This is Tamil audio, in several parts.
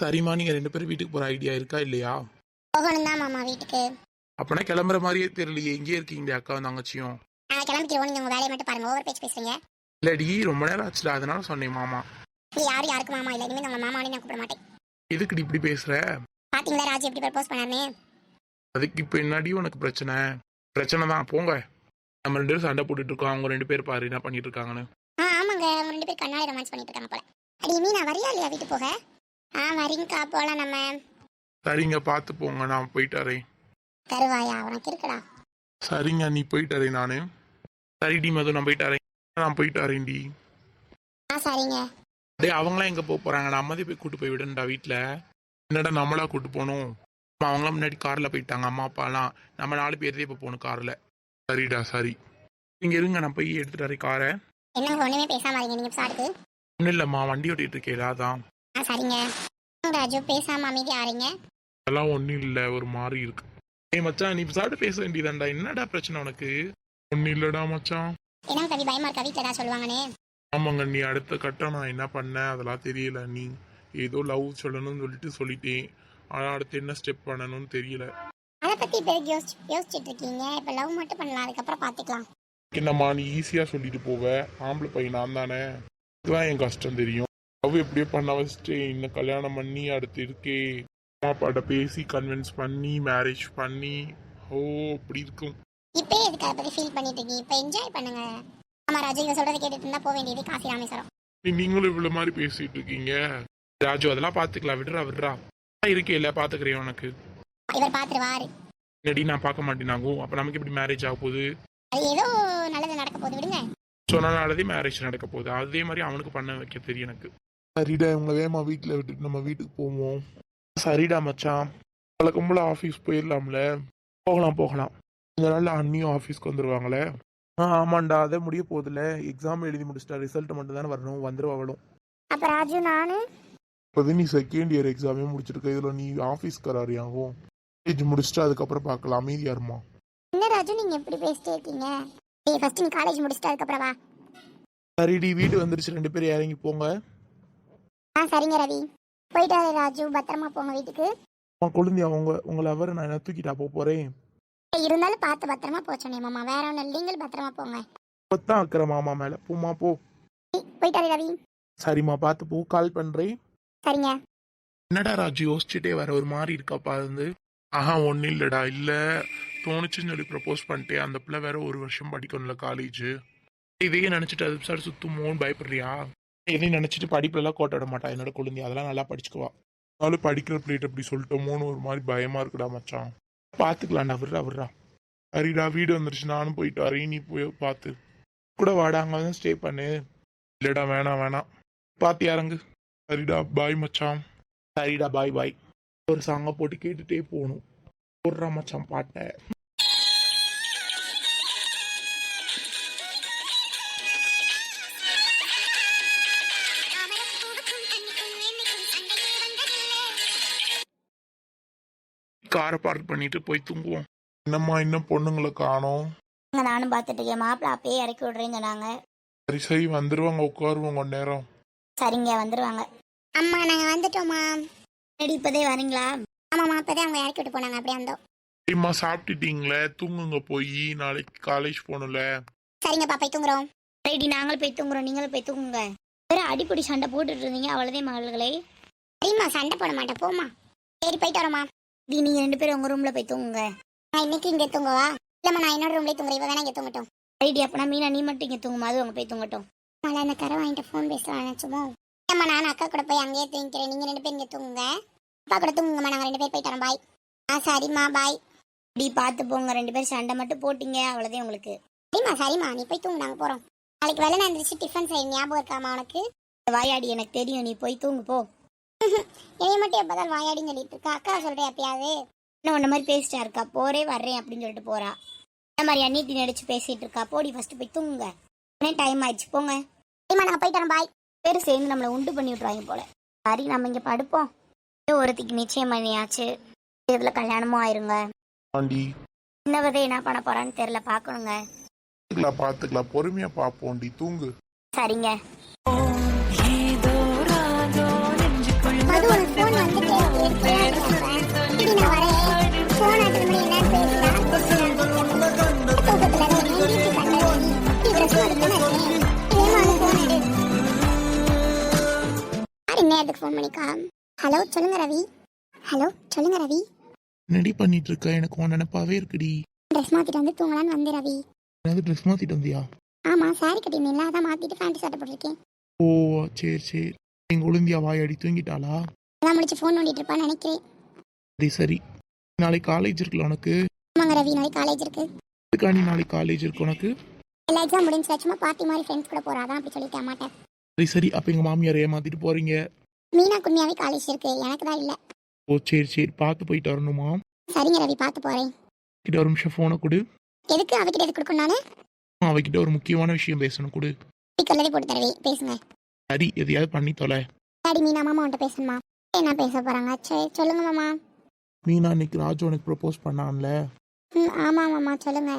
சரிம்மா, நீங்க 2 பேரும் வீட்டுக்கு போற ஐடியா இருக்கா இல்லையா? போகணும் தான் மாமா வீட்டுக்கு. அப்பனா கிளம்புற மாதிரியே தெரியலையே, எங்கேயே இருக்கீங்க அக்காவும் தங்கச்சியும்? நாங்கள் கிளம்பிக்கிறோம், நீங்கள் உங்கள் வேலையை மட்டும் பாருங்க. ஓவர் பேச்சு பேசுறீங்க. இல்லடி, ரொம்ப நேரம் ஆச்சுடா, அதனால சொன்னேன் மாமா. இது யாருக்கு மாமா இல்லை, இனிமேல் உங்கள் மாமானே நான் கூப்பிட மாட்டேன். எதுக்குடி இப்படி பேசுற? பார்த்தீங்களா ராஜு எப்படி ப்ரப்போஸ் பண்ணாருன்னு? அதுக்கு இப்போ என்னடி உனக்கு பிரச்சனை? பிரச்சனை தான், போங்க. நம்ம 2 பேரும் சண்டை போட்டுட்டு இருக்கோம், அவங்க 2 பேர் பாரு என்ன பண்ணிட்டு இருக்காங்கன்னு. ஆமாங்க, அவங்க 2 பேர் கண்ணாடி ரொமான்ஸ் பண்ணிட்டு இருக்காங்க போல. அடி மீனா வரியா இல்லையா வீட்டு போக? வரீங்கக்கா போகலாம் நம்ம. சரிங்க, பார்த்து போங்க, நான் போயிட்டு வரேன். தருவாயா உனக்கு இருக்குடா. சரிங்க, நீ போயிட்டு வரேன். நானு சரிடி மது, நான் போயிட்டு வரேன். நான் போயிட்டு வரேன்டி. சரிங்க. டே, அவங்களாம் எங்க போறாங்க? நான் அம்மாதே போய் கூட்டு போய் விடுன்டா வீட்டுல. என்னடா நம்மளா கூட்டு போகணும்? அவங்களாம் முன்னாடி கார்ல போயிட்டாங்க, அம்மா அப்பாலாம். நம்ம 4 பேர்தே இப்போ போகணும் கார்ல. சரிடா சரி. நீங்க இருங்க, நான் போய் எடுத்துட்டு வரேன் காரை. என்னங்க ஒண்ணுமே பேசாம வரீங்க நீங்க சாருக்கு? ஒன்றும் இல்லைம்மா, வண்டி ஓட்டிட்டு இருக்கேன் அதான். சரிங்க. ராஜு பேசாம அமைதி ஆறீங்க. அதெல்லாம் ஒன்றும் இல்லை, ஒரு மாதிரி இருக்கு. ஏய் மச்சான், நீ சாப்பிட்டு பேச வேண்டியதாண்டா, என்னடா பிரச்சனை உனக்கு? ஒன்றும் இல்லடா மச்சான். என்ன கவி பயமா இருக்கா வீட்டில் ஏதாவது சொல்லுவாங்கன்னு? ஆமாங்க, நீ அடுத்த கட்டம் நான் என்ன பண்ணேன் அதெல்லாம் தெரியல. நீ ஏதோ லவ் சொல்லணும்னு சொல்லிட்டேன். ஆனால் அடுத்து என்ன ஸ்டெப் பண்ணணும்னு தெரியல. அதை பத்தி இப்போ யோசிச்சுட்டு இருக்கீங்க? இப்போ லவ் மட்டும் பண்ணலாம், அதுக்கப்புறம் பார்த்துக்கலாம். என்னம்மா நீ ஈஸியாக சொல்லிட்டு போவ? ஆம்பளை பையன் நான் தானே, இதுதான் என் கஷ்டம் தெரியும். லவ் எப்படியோ பண்ண வச்சுட்டு இன்னும் கல்யாணம் பண்ணி அடுத்து இருக்கே, அம்மா அப்பாட்ட பேசி கன்வின்ஸ் பண்ணி மேரேஜ் பண்ணி, ஓ அப்படி இருக்கும். இப்போ எதுக்கு அதை பற்றி ஃபீல் பண்ணிட்டு இருக்கீங்க? இப்போ என்ஜாய் பண்ணுங்க. ஆமா ராஜு, இவ சொல்றதை கேட்டுட்டு இருந்தா போக வேண்டியது காசி ராமேஸ்வரம். நீங்களும் இவ்வளவு மாதிரி பேசிட்டு இருக்கீங்க. ராஜு அதெல்லாம் பாத்துக்கலாம், விடுறா இருக்கே இல்ல, பாத்துக்கிறேன் உனக்கு. இவர் பாத்துருவாரு. நடி நான் பார்க்க மாட்டேனாகும். அப்ப நமக்கு எப்படி மேரேஜ் ஆக போகுது? அது ஏதோ நல்லது நடக்க போகுது, விடுங்க. சொன்னாலே மேரேஜ் நடக்க போகுது, அதே மாதிரி அவனுக்கு பண்ண வைக்க தெரியும் எனக்கு. சரிடா, இவங்க வேமா வீட்டுல விட்டுட்டு நம்ம வீட்டுக்கு போவோம். சரிடா மச்சான், வழக்கம்போல ஆஃபீஸ் போயிடலாம்ல. போகலாம். இந்த நாள்ல அண்ணியும் ஆஃபீஸ்க்கு வந்துருவாங்களே. ஆமாண்டா, அதே முடிய போகுதுல. எக்ஸாம் எழுதி முடிச்சிட்டா, ரிசல்ட் மட்டும் தானே வரணும், வந்துருவாங்களும். அப்ப ராஜு நானு இப்போது நீ செகண்ட் இயர் எக்ஸாமே முடிச்சிருக்க, இதுல நீ ஆஃபீஸ்க்கு வராறியாகும். காலேஜ் முடிச்சுட்டு அதுக்கப்புறம் பார்க்கலாம், அமைதியா இருமா. என்ன ராஜு நீங்க எப்படி பேசிட்டே இருக்கீங்க? ஃபர்ஸ்ட் நீ காலேஜ் முடிச்சிட்டு அதுக்கப்புறம் வா. சரிடி, வீடு வந்துருச்சு, 2 பேரும் இறங்கி போங்க. சரிங்க ரவி, போயிட்டு வர ராஜு, பத்திரமா போங்க வீட்டுக்கு. குழந்தை உங்களை அவர் நான் என்ன தூக்கிட்டா போறேன். இருந்தாலும் பார்த்து பத்திரமா போச்சோனே மாமா, வேற ஒன்றும் இல்லை, நீங்கள் பத்திரமா போங்க. இப்பதான் அக்கறை மாமா மேல, போமா போ. போயிட்டு வர ரவி. சரிம்மா, பார்த்து போ, கால் பண்றேன். சரிங்க. என்னடா ராஜு யோசிச்சுட்டே வர ஒரு மாதிரி இருக்காப்பா இருந்து? ஒன்னும் இல்லடா, இல்ல தோணுச்சுன்னு சொல்லி ப்ரப்போஸ் பண்ணிட்டேன். அந்த பிள்ளை வேற 1 வருஷம் படிக்கணும்ல காலேஜ். இதையே நினைச்சிட்டு அது சார் சுத்துமோன்னு பயப்படுறியா? எதையும் நினைச்சிட்டு படிப்புலாம் கோட்ட விட மாட்டா என்னோட குழந்தை, அதெல்லாம் நல்லா படிச்சுக்குவா. அதனால படிக்கிற பிள்ளைகிட்ட அப்படி சொல்லிட்டோமோன்னு ஒரு மாதிரி பயமா இருக்குடா மச்சான். பாத்துக்கலாம்டா, விடுறா. சரிடா, வீடு வந்துருச்சு, நானும் போயிட்டு வரேன், நீ போய் பார்த்து கூட வாடா, அங்க வந்து ஸ்டே பண்ணு. இல்லடா வேணாம், பார்த்து இறங்கு. சரிடா, பாய் மச்சான். சரிடா, பாய். ஒரு சாங்க போட்டு கேட்டுட்டே போகணும். போடுறா மச்சான் பாட்டை. காரை பார்க் பண்ணிட்டு போய் தூங்குவோம். என்னம்மா இன்னும் பொண்ணுங்களை காணோம்? நானும் பார்த்துட்டு இருக்கேன், மாப்பிள்ள அப்பயே இறக்கி விடுறேன்னு சொன்னாங்க. சரி வந்துருவாங்க, உட்காருவோம் கொஞ்ச நேரம். சரிங்க, வந்துருவாங்க. அம்மா நாங்க வந்துட்டோமா. ரெடி, இப்பதே வரீங்களா? ஆமாம்மா, இப்பதே அவங்க இறக்கி விட்டு போனாங்க, அப்படியே வந்தோம். சரிம்மா, சாப்பிட்டுட்டீங்களே, தூங்குங்க போய், நாளைக்கு காலேஜ் போகணும்ல. சரிங்கப்பா, போய் தூங்குறோம். ரெடி, நாங்களும் போய் தூங்குறோம், நீங்களும் போய் தூங்குங்க. வேற அடிப்படி சண்டை போட்டுட்டு இருந்தீங்க, அவ்வளோதே மகள்களே. சரிம்மா, சண்டை போட மாட்டேன், போமா. சரி, போயிட்டு வரோமா. நீங்க 2 பேரும் உங்க ரூம்ல போய் தூங்குங்க. நான் இன்னைக்கு இங்கே தூங்குவா? இல்லம்மா, நான் என்னோட ரூம்லேயே தூங்குறேன், இவ வேணா இங்கே தூங்கட்டும். ஐடி, அப்பனா மீனா நீ மட்டும் இங்கே தூங்குமா, அது அவங்க போய் தூங்கட்டும். நான் அந்த கரை வாங்கிட்டு ஃபோன் பேசலாம் நினச்சுமோ. அம்மா, நான் அக்கா கூட போய் அங்கேயே தூங்கிக்கிறேன், நீங்கள் 2 பேரும் இங்கே தூங்குங்க. அப்பா கூட தூங்குங்கம்மா, நாங்கள் 2 பேர் போயிட்டு வரோம், பாய். சரிம்மா, பாய். இப்படி பார்த்து போங்க, 2 பேரும் சண்டை மட்டும் போட்டிங்க, அவ்வளோதே உங்களுக்கு. சரிம்மா, நீ போய் தூங்கு, நாங்கள் போகிறோம். நாளைக்கு வேலை நான் எழுந்திரிச்சு டிஃபன் செய்ய ஞாபகம் இருக்காமா உனக்கு? வாயாடி, எனக்கு தெரியும், நீ போய் தூங்கு போ. என்னைய மட்டும் எப்போதான் வாயாடின்னு சொல்லிட்டு இருக்கா? அக்கா சொல்கிறேன் எப்பயாவது. இன்னும் ஒன்ன மாதிரி பேசிட்டா இருக்கா, போறே வர்றேன் அப்படின்னு சொல்லிட்டு போறா. இந்த மாதிரி அன்னிட்டி நடிச்சு பேசிட்டு இருக்கா. போடி, ஃபர்ஸ்ட் போய் தூங்குங்க, டைம் ஆயிடுச்சு, போங்க. சரிம்மா, நாங்கள் போயிட்டு வரோம், பாய். பேர் சேர்ந்து நம்மளை உண்டு பண்ணி விட்ருவாங்க போல. சரி, நம்ம இங்கே படுப்போம். ஒருத்திக்கு நிச்சயம் பண்ணியாச்சு, இதில் கல்யாணமும் ஆயிருங்க. சின்னவதே என்ன பண்ண போறான்னு தெரியல, பார்க்கணுங்க. பார்த்துக்கலாம், பொறுமையா பார்ப்போம், தூங்கு. சரிங்க. மது, ஒரு ஃபோன் வந்து இந்நேரத்துக்கு ஃபோன் பண்ணிக்கா. ஹலோ சொல்லுங்க ரவி. ஹலோ சொல்லுங்க ரவி. என்னடி பண்ணிட்டு இருக்க? எனக்கு உன் நினைப்பாவே இருக்குடி. ட்ரெஸ் மாத்திட்டு வந்து தூங்கலான்னு வந்தேன் ரவி. ஏதாவது ட்ரெஸ் மாத்திட்டு வந்தியா? ஆமா சாரி கட்டினீங்களா, அதான் மாத்திட்டு ஃபேண்ட் சட்டை போட்டிருக்கேன். ஓ சரி சரி. எங்க ஒழுந்தியா வாயாடி தூங்கிட்டாளா? அதான் முடிச்சு ஃபோன் நோண்டிட்டு இருப்பான்னு நினைக்கிறேன். சரி சரி. நாளைக்கு காலேஜ் இருக்குல்ல உனக்கு? ஆமாங்க ரவி, நாளைக்கு காலேஜ் இருக்கு. இதுக்காண்டி நாளைக்கு காலேஜ் இருக்கு உனக்கு? எல்லா எக்ஸாம் முடிஞ்சு சும்மா பார்ட்டி மாதிரி ஃப்ரெண்ட்ஸ் கூட போறாதான் அப்படி சொல்லிட்டு அம்மாட்டேன். சரி சரி. அப்ப எங்க மாமியார் ஏமாத்திட்டு போறீங்க? மீனா குன்னியாவே காலேஜ் இருக்கு, எனக்கு தான் இல்ல. ஓ சரி சரி. பார்த்து போயிட்டு வரணுமா? சரிங்க ரவி, பார்த்து போறேன். கிட்ட ஒரு நிமிஷம் போனை கொடு. எதுக்கு அவகிட்ட எதுக்கு கொடுக்கணும் நானு? அவகிட்ட ஒரு முக்கியமான விஷயம் பேசணும் கொடு. ஸ்பீக்கர்லவே போட்டு தருவேன், பேசுங்க. சரி எதையாவது பண்ணி தொலை. டாடி மீனா மாமா உன்ட்ட பேசணுமா? என்ன பேச போறாங்க? சரி சொல்லுங்க மாமா. மீனா இன்னைக்கு ராஜு உனக்கு ப்ரப்போஸ் பண்ணான்ல, ஆமா மாமா சொல்லுங்க.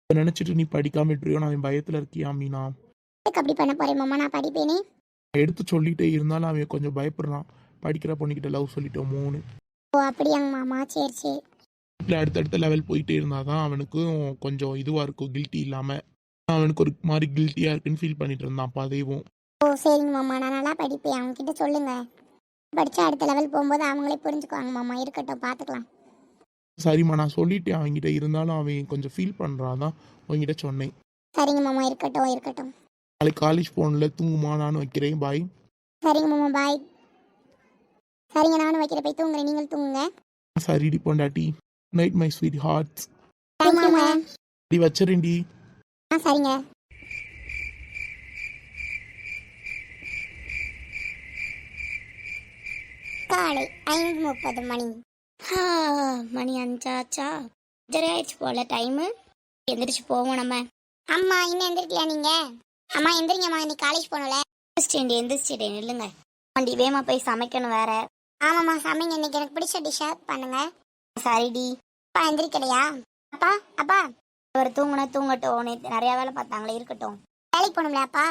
அதை நினைச்சிட்டு நீ படிக்காம விட்டுறியோ நான் பயத்துல இருக்கியா மீனா? எதுக்கு அப்படி பண்ண போறேன் மாமா? நான் படிப்பேனே. எடுத்து சொல்லிட்டே இருந்தாலும் அவன் கொஞ்சம் பயப்படுறான். படிக்கிற பொண்ணுக்கிட்ட லவ் சொல்லிட்டோமோன்னு. ஓ அப்படியாங்க மாமா, சரி சரி. வீட்டில் அடுத்தடுத்த லெவல் போயிட்டே இருந்தாதான் அவனுக்கும் கொஞ்சம் இதுவாக இருக்கும், கில்ட்டி இல்லாமல். அவனுக்கு ஒரு மாதிரி கில்ட்டியாக இருக்குன்னு ஃபீல் பண்ணிட்டு இருந்தான் பதவியும். ஓ சரிங்க மாமா, நான் நல்லா படிப்பேன், அவங்க கிட்ட சொல்லுங்க. படிச்சா அடுத்த லெவல் போகும்போது அவங்களே புரிஞ்சுக்குவாங்க மாமா. இருக்கட்டும், பார்த்துக்கலாம். சரிம்மா நான் சொல்லிட்டேன் அவன்கிட்ட, இருந்தாலும் அவன் கொஞ்சம் ஃபீல் பண்ணுறான் தான் உங்ககிட்ட சொன்னேன். சரிங்க மாமா, இருக்கட்டும் இருக்கட்டும். நாளைக்கு காலேஜ் போகணும்ல, தூங்குமா, நானும் வைக்கிறேன். பாய். சரிங்க மாமா, பாய். சரிங்க, நானும் வைக்கிறேன், போய் தூங்குறேன், நீங்கள் தூங்குங்க. சரிடி பொண்டாட்டி. Night my sweet hearts. சரிங்க மாமா. டி வச்சுறேன்டி. சரிங்க. காலை 5:30 மணி. மணி 5 ஆச்சா? சரி ஆயிடுச்சு போல டைமு. எந்திரிச்சு போவோம் நம்ம. அம்மா இன்னும் எந்திரிக்கலையா நீங்க? அம்மா எந்திரிங்கம்மா, இன்னைக்கு காலேஜ் போகணும்ல. எந்திரிச்சிட்டேன் இல்லைங்க. வண்டி வேமா போய் சமைக்கணும் வேற. ஆமாம்மா சமைங்க, இன்னைக்கு எனக்கு பிடிச்ச டிஷ்ஷா பண்ணுங்க. சரிடி. அப்பா எந்திரிக்கலையா? அப்பா அப்பா. அவர் தூங்கட்டும். நேற்று நிறையா வேலை பார்த்தாங்களே, இருக்கட்டும். வேலைக்கு போகணும்ல அப்பா?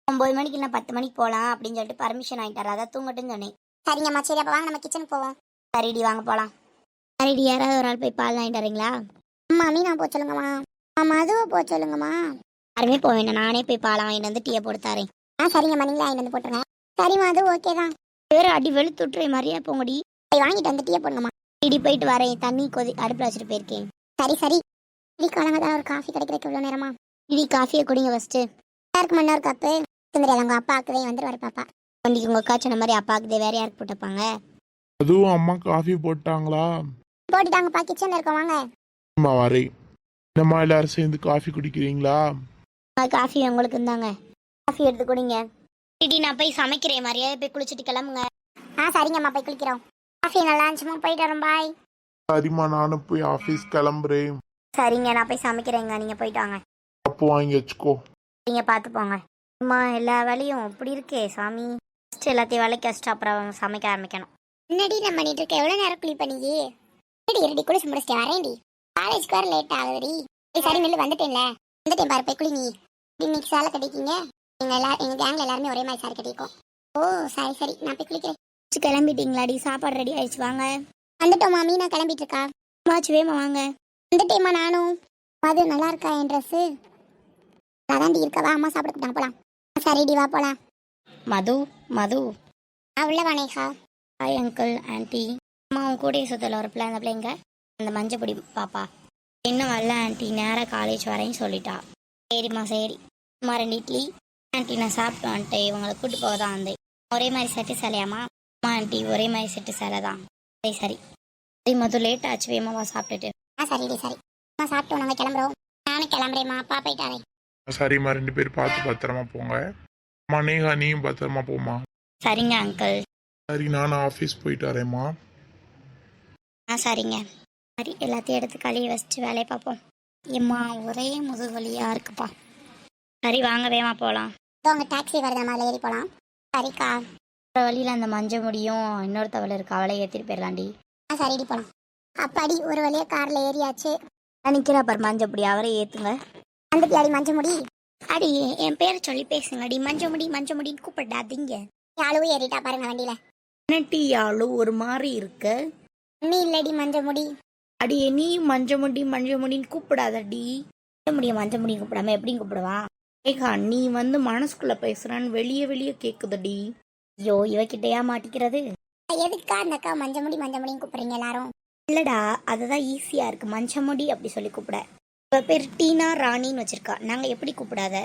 9 மணிக்கு இல்லை 10 மணிக்கு போகலாம் அப்படின்னு சொல்லிட்டு பர்மிஷன் ஆகிட்டார், அதான் தூங்கட்டும்னு சொன்னேன். சரிங்கம்மா, சரி அப்போ வாங்க நம்ம கிச்சனுக்கு போவோம். சரிடி வாங்க போகலாம். சரிடி, யாராவது ஒரு ஆள் போய் பால் வாங்கிட்டு வரீங்களா? அம்மா மீனா போக சொல்லுங்கம்மா. மதுவை போக சொல்லுங்கம்மா. யாருமே போக வேண்டாம், நானே போய் பால் வாங்கிட்டு வந்து டீயை போட்டு தரேன். சரிங்கம்மா, நீங்களே வாங்கிட்டு வந்து போட்டுருங்க. சரிம்மா, அது ஓகே தான். வேறு அடி வெளுத்துட்றே மாதிரியா போங்கடி. போய் வாங்கிட்டு வந்து டீயை போடணுமா? இடி போயிட்டு வரேன், தண்ணி அடுப்பில் வச்சுட்டு போயிருக்கேன். சரி. இடி காலங்கதான் ஒரு காஃபி கிடைக்கிறதுக்கு எவ்வளோ நேரமா? இடி காஃபியை குடிங்க ஃபர்ஸ்ட்டு. யாருக்கு மண்ணா ஒரு கப்பு தெரியாது, உங்க அப்பாக்குதே வந்துருவாரு பாப்பா. வண்டிக்கு உங்க அக்கா சொன்ன மாதிரி அப்பாக்குதே, வேற யாருக்கு போட்டுப்பாங்க? அதுவும் அம்மா காஃபி போட்டாங்களா? போட்டுட்டாங்கப்பா, கிச்சன்ல இருக்கோம் வாங்க. அம்மா வரேன். என்னம்மா எல்லாரும் சேர்ந்து காஃபி குடிக்கிறீங்களா? காஃபி உங்களுக்கு இருந்தாங்க, காஃபி எடுத்து குடிங்க. இடி நான் போய் சமைக்கிறேன், மரியாதை போய் குளிச்சுட்டு கிளம்புங்க. சரிங்கம்மா, போய் குளிக்கிறோம். காஃபி நல்லா இருந்துச்சுமா, போயிட்டு வரோம், பாய். சரிம்மா, நானும் போய் ஆஃபீஸ் கிளம்புறேன். சரிங்க, நான் போய் சமைக்கிறேங்க, நீங்க போயிட்டு வாங்க. அப்போ வாங்கி வச்சுக்கோ. நீங்க பார்த்து போங்க. அம்மா எல்லா வேலையும் இப்படி இருக்கே சாமி. ஃபஸ்ட்டு எல்லாத்தையும் வேலைக்கு வச்சுட்டு அப்புறம் சமைக்க ஆரம்பிக்கணும். என்னடி நான் பண்ணிட்டு இருக்கேன்? எவ்வளோ நேரம் குளி பண்ணியே? ரெடி குளிச்சு முடிச்சிட்டு வரேன்டி. காலேஜ்க்கு வர லேட் ஆகுதுடி. சரி நெல் வந்துட்டேன்ல. வந்துட்டேன் பாரு, போய் குளி நீ. இன்னைக்கு சேலை கட்டிக்கிங்க. எங்க கேங்ல எல்லாருமே ஒரே மாதிரி சாரி கட்டிருக்கோம். ஓ சரி, நான் போய் குளிக்கிறேன். கிளம்பிட்டீங்களாடி? சாப்பாடு ரெடி ஆயிடுச்சு, வாங்க. வந்துட்டோம்மா, மீனா கிளம்பிட்டு இருக்கா. வாச்சு வேமா வாங்க. வந்துட்டேம்மா நானும். அது நல்லா இருக்கா என் ட்ரெஸ்ஸு? அதாண்டி இருக்கவா, அம்மா சாப்பிட கூட்டாங்க, போலாம். சரிடி வா போலாம். மது உள்ள வானேகா. Hi uncle aunty. அம்மா உன் கூட சுத்தல ஒரு பிள்ளை, அந்த பிள்ளைங்க அந்த மஞ்சப்பொடி பாப்பா இன்னும் வரல ஆண்டி, நேராக காலேஜ் வரேன்னு சொல்லிட்டா. சரிம்மா சரி. அம்மா 2 இட்லி. ஆண்டி நான் சாப்பிட்டு வந்துட்டேன், இவங்களை கூட்டு போக தான் வந்தேன். ஒரே மாதிரி செட்டு சேலையாம்மா? அம்மா ஆண்டி ஒரே மாதிரி செட்டு சேலை தான். சரி மது லேட் ஆச்சு, வேமாவா சாப்பிட்டுட்டு. சரிடி சரி. அம்மா சாப்பிட்டோம், நாங்கள் கிளம்புறோம். நானும் கிளம்புறேம்மா, அப்பா போயிட்டாரே. சரிம்மா, 2 பேரும் பார்த்து பத்திரமா போங்க. அம்மா நேஹா நீயும் பத்திரமா போமா. சரிங்க அங்கிள். சரி, நானும் ஆஃபீஸ் போயிட்டு வரேம்மா. சரிங்க. சரி, எல்லாத்தையும் எடுத்து கழுவி வச்சுட்டு வேலையை பார்ப்போம். எம்மா ஒரே முதுகு வலியாக இருக்குப்பா. சரி வாங்க வேமா போகலாம். அங்கே டாக்ஸி வருது, நம்ம ஏறி போகலாம். சரிக்கா. ஒரு வழியில் அந்த மஞ்சள் முடியும் இன்னொருத்தவள் இருக்கு, அவளை ஏற்றிட்டு போயிடலாண்டி. சரிடி போகலாம். அப்பாடி ஒரு வழியாக காரில் ஏறியாச்சு. நிற்கிறா பாரு மஞ்சப்பொடி, அவரை ஏற்றுங்க. வந்துட்டு அடி மஞ்ச முடி. அடி என் பேரை சொல்லி பேசுங்க அடி. மஞ்ச முடின்னு கூப்பிடாதீங்க. யாழுவும் ஏறிட்டா பாருங்க வண்டியில. என்னட்டி யாழு ஒரு மாதிரி இருக்க? நீ இல்லடி மஞ்ச முடி. அடி நீ மஞ்ச முடின்னு கூப்பிடாதடி. மஞ்ச முடி கூப்பிடாம எப்படி கூப்பிடுவா? ஏகா நீ வந்து மனசுக்குள்ள பேசுறான்னு வெளியே கேக்குதடி. ஐயோ இவகிட்டயா மாட்டிக்கிறது. எதுக்கா அந்த அக்கா மஞ்சமுடின்னு கூப்பிடுறீங்க எல்லாரும்? இல்லடா அதுதான் ஈஸியா இருக்கு, மஞ்சமுடி அப்படி சொல்லி கூப்பிட. இவ பேர் டீனா ராணின்னு வச்சிருக்கா, நாங்க எப்படி கூப்பிடாத,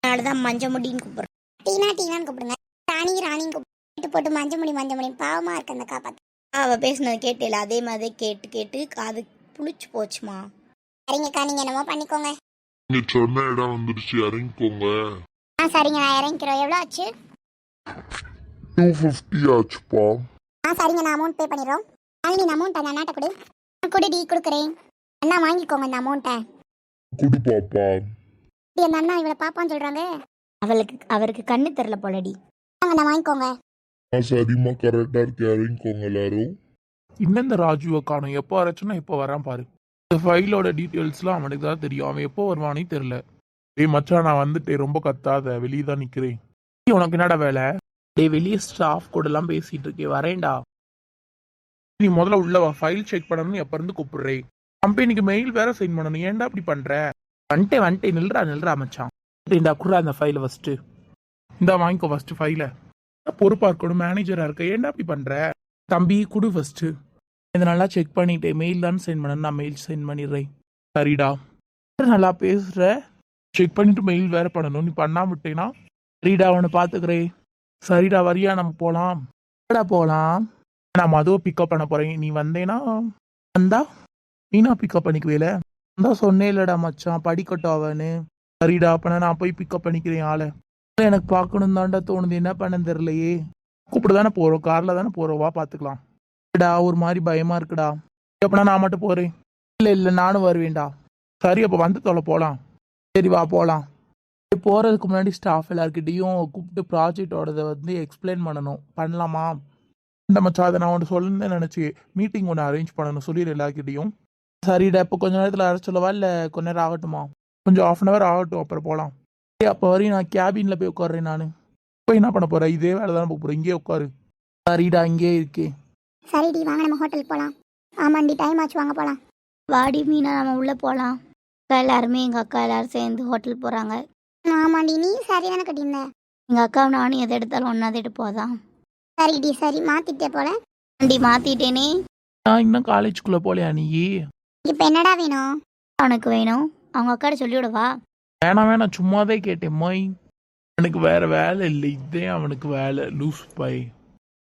அதனாலதான் மஞ்சமுடின்னு கூப்பிடுறோம். டீனான்னு கூப்பிடுங்க, ராணின்னு கூப்பிட்டு போட்டு மஞ்சமுடி பாவமா இருக்கு அந்த அக்கா பார்த்து. அவ பேசுனது கேட்டேல, அதே மாதிரி கேட்டு கேட்டு காது புளிச்சு போச்சுமா. சரிங்கக்கா நீங்க என்னமோ பண்ணிக்கோங்க. நீங்க சொன்ன இடம் வந்துருச்சு, இறங்கிக்கோங்க. சரிங்க நான் இறங்கிக்கிறோம். எவ்வளோ ஆச்சு? 250 ஆச்சுப்பா. சரிங்க நான் அமௌண்ட் பே பண்ணிடுறோம். நீ அமௌண்ட் அந்த அண்ணாட்ட கொடு. கொடுடி கொடுக்குறேன். அண்ணா வாங்கிக்கோங்க இந்த அமௌண்ட்டை. குடு பாப்பா. அந்த அண்ணா இவளை பாப்பான்னு சொல்றாங்க. அவருக்கு கண்ணு தெரியல போலடி. வாங்க வாங்கிக்கோங்க. சரிம்மா கரெக்டா இருக்கு, இறங்கிக்கோங்க எல்லாரும். இன்னும் இந்த ராஜுவை காணும், எப்போ வரச்சுன்னா எப்போ வரான் பாரு. இந்த ஃபைலோட டீட்டெயில்ஸ்லாம் அவனுக்கு தான் தெரியும், அவன் எப்போ வருவானே தெரில. டேய் மச்சான் நான் வந்துட்டேன், ரொம்ப கத்தாத, வெளியே தான் நிற்கிறேன். உனக்கு என்னடா வேலை? டே வெளியே ஸ்டாஃப் கூட எல்லாம் பேசிட்டு இருக்கேன், வரேன்டா. நீ முதல்ல உள்ள வா, ஃபைல் செக் பண்ணணும்னு எப்ப இருந்து கூப்பிடுறேன். கம்பெனிக்கு மெயில் வேற சைன் பண்ணணும், ஏன்டா இப்படி பண்ற? வந்துட்டேன் நில்றா மச்சான். இந்தா குடுறா அந்த ஃபைலை ஃபர்ஸ்ட். இந்தா வாங்கிக்கோ ஃபர்ஸ்ட் ஃபைலை. பொறுப்பா இருக்கணும், மேனேஜரா இருக்க, ஏன்டா இப்படி பண்ற? தம்பி குடு ஃபர்ஸ்ட். இதை நல்லா செக் பண்ணிட்டேன், மெயில் தான் சென்ட் பண்ண, நான் மெயில் சென்ட் பண்ணிடுறேன். சரிடா நல்லா பேசுற, செக் பண்ணிட்டு மெயில் வேற பண்ணணும், நீ பண்ணாம விட்டேனா? சரிடா அவனை பாத்துக்கிறேன். சரிடா வரியா நம்ம போலாம். நான் மதுவை பிக்கப் பண்ண போறேன், நீ வந்தேனா வந்தா நீனா பிக்கப் பண்ணிக்குவேல. தான் சொன்னே இல்லடா மச்சான் படிக்கட்டும் அவனு. சரிடா அப்பனா நான் போய் பிக்கப் பண்ணிக்கிறேன் ஆளை. எனக்கு பார்க்கணும் தான்டா தோணுது, என்ன பண்ணன்னு தெரியலையே. கூப்பிட்டு தானே போறோம், கார்ல தானே போறோம், வா பாத்துக்கலாம். டா ஒரு மாதிரி பயமா இருக்குடா. எப்பனா நான் மட்டும் போறேன். இல்ல நானும் வருவேன்டா. சரி அப்ப வந்து தொலை போலாம். சரி வா போலாம். போறதுக்கு முன்னாடி ஸ்டாஃப் எல்லாருக்கிட்டையும் கூப்பிட்டு ப்ராஜெக்டோடத வந்து எக்ஸ்பிளைன் பண்ணலாமா? இந்த மச்சா அதை நான் ஒன்று சொல்லணும்னு நினைச்சு மீட்டிங் ஒன்று அரேஞ்ச் பண்ணணும், சொல்லிடு எல்லாருக்கிட்டையும். சரிடா இப்போ கொஞ்ச நேரத்தில் அரை சொல்லவா இல்லை கொஞ்ச நேரம் ஆகட்டுமா? கொஞ்சம் 1/2 ஆகட்டும், அப்புறம் போகலாம். அப்போ வரையும் நான் கேபின்ல போய் உட்காடுறேன். நான் இப்போ என்ன பண்ண போறேன், இதே வேலை தானே போகிறேன், இங்கே உட்காரு. சரிடா இங்கே இருக்கே. சரிடி வாங்க நம்ம ஹோட்டல் போகலாம். ஆமாண்டி டைம் ஆச்சு, வாங்க போகலாம். வாடி மீனா நம்ம உள்ளே போகலாம். எல்லாருமே எங்கள் அக்கா எல்லாரும் சேர்ந்து ஹோட்டல் போகிறாங்க. ஆமாண்டி நீ சரி தானே கட்டியிருந்த. எங்கள் அக்கா நானும் எதை எடுத்தாலும் ஒன்றா எடுப்போதான். சரிடி சரி மாற்றிட்டே போல. வண்டி மாற்றிட்டேனே. நான் இன்னும் காலேஜுக்குள்ளே போலையா நீ? இப்போ என்னடா வேணும்? அவனுக்கு வேணும், அவங்க அக்காட்ட சொல்லிவிடவா? வேணாம் சும்மாதே கேட்டேன் மொய். எனக்கு வேற வேலை இல்லை, இதே அவனுக்கு வேலை, லூஸ் பை.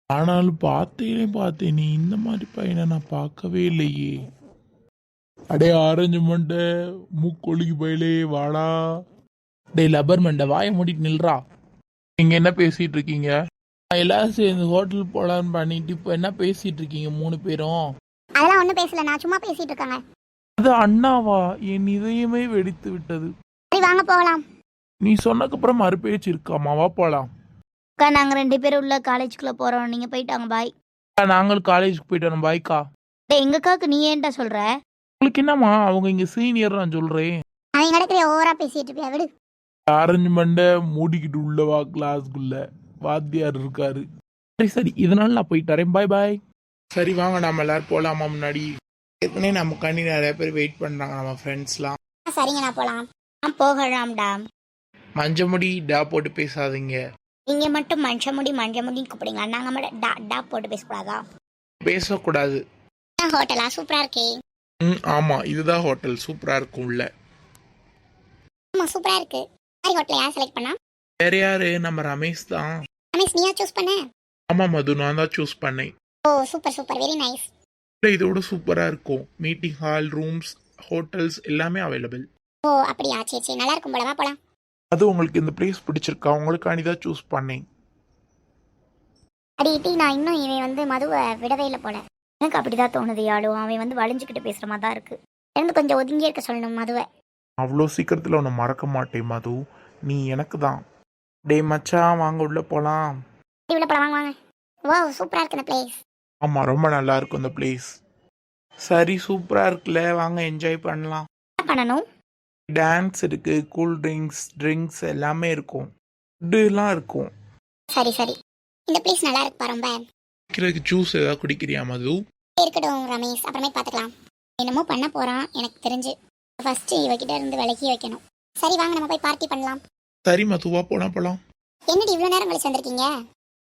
ஆனாலும் பார்த்தேன் நீ இந்த மாதிரி பையனை நான் பார்க்கவே இல்லையே. அடே ஆரஞ்சு மண்டை மூக்கொழுகி பயிலே வாடா. டே லப்பர் மண்டை வாயை மூடிட்டு நில்றா. நீங்க என்ன பேசிட்டு இருக்கீங்க? எல்லாரும் சேர்ந்து ஹோட்டல் போலான்னு பண்ணிட்டு இப்போ என்ன பேசிட்டு இருக்கீங்க 3 பேரும்? அதெல்லாம் ஒன்றும் பேசல, நான் சும்மா பேசிட்டு இருக்காங்க. அது அண்ணாவா? என் இதயமே வெடித்து விட்டது. சரி வாங்க போகலாம். நீ சொன்னதுக்கப்புறம் மறுபேச்சு இருக்காமாவா போலாம். அக்கா நாங்கள் 2 பேரும் உள்ள காலேஜுக்குள்ளே போகிறோம், நீங்கள் போயிட்டாங்க பாய். நாங்களும் காலேஜுக்கு போயிட்டு வரோம் பாய்க்கா. டே எங்கள் அக்காவுக்கு நீ ஏன்டா சொல்கிற? உங்களுக்கு என்னம்மா, அவங்க இங்க சீனியர் நான் சொல்றேன். அவன் கிடக்குற ஓவரா பேசிட்டு இருப்பியா, விடு. ஆரஞ்சு மண்டை மூடிக்கிட்டு உள்ளவா கிளாஸ்க்குள்ள வாத்தியார் இருக்காரு. சரி இதனால நான் போயிட்டு வரேன், பாய் பாய். சரி வாங்க நம்ம எல்லாரும் போலாமா? முன்னாடி ஏற்கனவே நம்ம கண்ணி நிறைய பேர் வெயிட் பண்றாங்க, நம்ம ஃப்ரெண்ட்ஸ்லாம். சரிங்க நான் போகலாம். போகலாம்டா. மஞ்சமுடி டா போட்டு பேசாதீங்க. நீங்க மட்டும் மஞ்சமுடின்னு கூப்பிடுங்க, நாங்க மட்டும் டா போட்டு பேசக்கூடாதா? பேசக்கூடாது. ஹோட்டலா சூப்பரா இருக்கே. ஆமா இதுதான் ஹோட்டல், சூப்பரா இருக்கும் உள்ள. ஆமா சூப்பரா இருக்கு. சரி ஹோட்டல் யார் செலக்ட் பண்ணா? வேற யாரு, நம்ம ரமேஷ் தான். ரமேஷ் நீயா சூஸ் பண்ண? ஆமா மது நான் தான் சூஸ் பண்ணேன். ஓ சூப்பர் வெரி நைஸ். இதோட சூப்பரா இருக்கும், மீட்டிங் ஹால், ரூம்ஸ், ஹோட்டல்ஸ் எல்லாமே அவைலபிள். ஓ அப்படியா, சரி நல்லா இருக்கும் போல, வா போலாம். அது உங்களுக்கு இந்த பிளேஸ் பிடிச்சிருக்கா? உங்களுக்காண்டி தான் சூஸ் பண்ணேன். அடி நான் இன்னும் இவன் வந்து மதுவை விடவே இல்லை போல. எனக்கு அப்படிதான் தோணுது யாழும், அவன் வந்து வளைஞ்சுக்கிட்டு பேசுற மாதிரி தான் இருக்கு. எனக்கு கொஞ்சம் ஒதுங்கியே இருக்க சொல்லணும் மதுவை. அவ்வளோ சீக்கிரத்தில் உன்னை மறக்க மாட்டேன் மது, நீ எனக்கு தான். டே மச்சான் வாங்க உள்ள போலாம். உள்ள போலாம் வாங்க. வாவ் சூப்பரா இருக்கு இந்த பிளேஸ். ஆமா ரொம்ப நல்லா இருக்கும் இந்த பிளேஸ். சரி சூப்பரா இருக்குல்ல, வாங்க என்ஜாய் பண்ணலாம். என்ன பண்ணணும்? டான்ஸ் இருக்கு, கூல் ட்ரிங்க்ஸ் எல்லாமே இருக்கும், ஃபுட்டுலாம் இருக்கும். சரி இந்த பிளேஸ் நல்லா இருக்கு ரொம்ப. குடிக்கிறதுக்கு ஜூஸ் ஏதாவது குடிக்கிறியா மது? இருக்கட்டும் ரமேஷ், அப்புறமே பார்த்துக்கலாம். என்னமோ பண்ண போறான் எனக்கு தெரிஞ்சு. ஃபர்ஸ்ட் இவகிட்ட இருந்து விலக்கி வைக்கணும். சரி வாங்க நம்ம போய் பார்ட்டி பண்ணலாம். சரி மதுவா போலாம். என்னடி இவ்வளோ நேரம் கழிச்சு வந்திருக்கீங்க?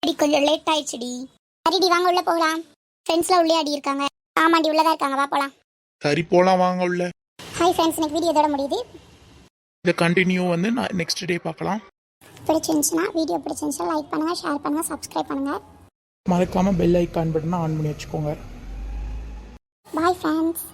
அடி கொஞ்சம் லேட் ஆயிடுச்சுடி. சரிடி வாங்க உள்ள போகலாம். ஃப்ரெண்ட்ஸ்லாம் உள்ளே அடி இருக்காங்க. ஆமாண்டி உள்ளதா இருக்காங்க, வா போலாம். சரி போலாம் வாங்க உள்ள. ஹாய் ஃப்ரெண்ட்ஸ், இன்னைக்கு வீடியோ இதோட முடியுது. இதை கண்டினியூ வந்து நான் நெக்ஸ்ட் டே பார்க்கலாம். பிடிச்சிருந்துச்சுன்னா வீடியோ பிடிச்சிருந்துச்சுன்னா லைக் பண்ணுங்க, ஷேர் பண்ணுங்க, சப்ஸ்கிரைப் பண்ணுங்க. மறக்காம பெல் ஐக்கான் பட்டனை ஆன் பண்ணி வச்சுக்கோங்க. Bye friends.